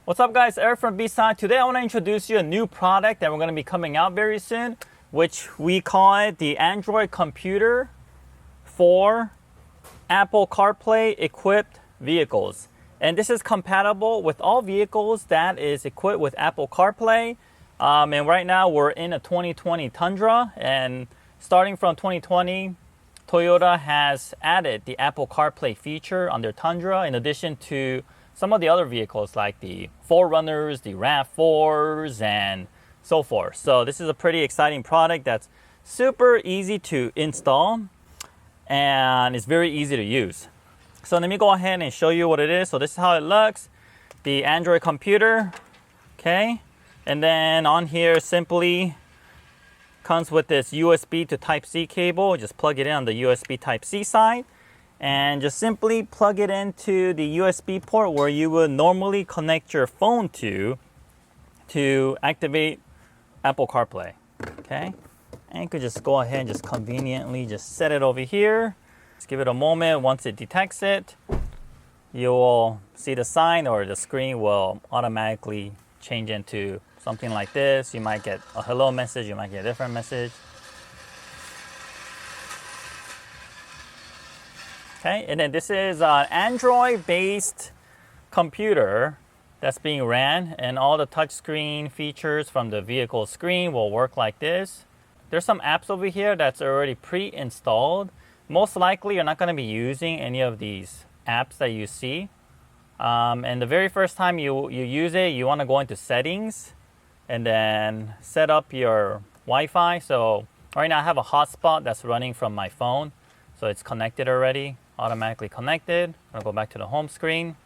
What's up guys, Eric from BSonic. Today I want to introduce you a new product that we're going to be coming out very soon, which we call it the Android computer for Apple CarPlay equipped vehicles. And this is compatible with all vehicles that is equipped with Apple CarPlay. And right now we're in a 2020 Tundra, and starting from 2020, Toyota has added the Apple CarPlay feature on their Tundra in addition to some of the other vehicles like the 4Runners, the RAV4s, and so forth. So this is a pretty exciting product that's super easy to install and it's very easy to use. So let me go ahead and show you what it is. So this is how it looks. The Android computer, okay? And then on here simply comes with this USB to Type-C cable. Just plug it in on the USB Type-C side. And just simply plug it into the USB port where you would normally connect your phone to activate Apple CarPlay, okay? And you could just go ahead and just conveniently just set it over here. Just give it a moment. Once it detects it, you will see the sign, or the screen will automatically change into something like this. You might get a hello message, you might get a different message. Okay, and then this is an Android-based computer that's being ran, and all the touchscreen features from the vehicle screen will work like this. There's some apps over here that's already pre-installed. Most likely you're not going to be using any of these apps that you see. And the very first time you use it, you want to go into settings and then set up your Wi-Fi. So right now I have a hotspot that's running from my phone. So it's connected already, automatically connected. I'll go back to the home screen.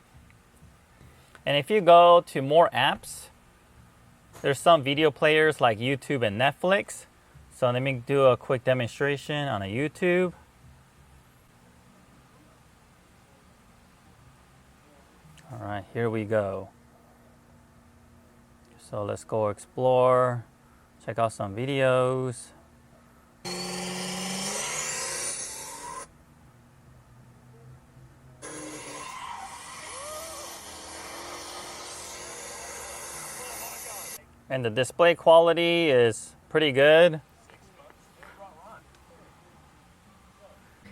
And if you go to more apps, there's some video players like YouTube and Netflix. So let me do a quick demonstration on a YouTube. All right, here we go. So let's go explore, check out some videos. And the display quality is pretty good.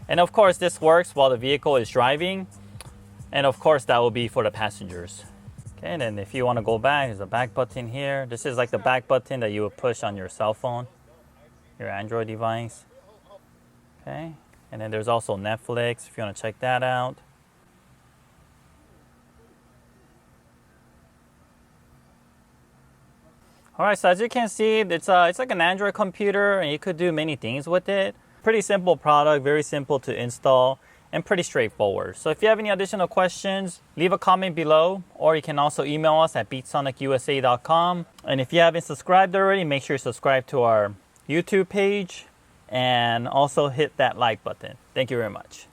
And of course, this works while the vehicle is driving. And of course, that will be for the passengers. Okay, and then if you want to go back, there's a back button here. This is like the back button that you would push on your cell phone, your Android device. Okay, and then there's also Netflix if you want to check that out. All right, so as you can see, it's like an Android computer, and you could do many things with it. Pretty simple product, very simple to install, and pretty straightforward. So if you have any additional questions, leave a comment below, or you can also email us at beatsonicUSA.com. And if you haven't subscribed already, make sure you subscribe to our YouTube page, and also hit that like button. Thank you very much.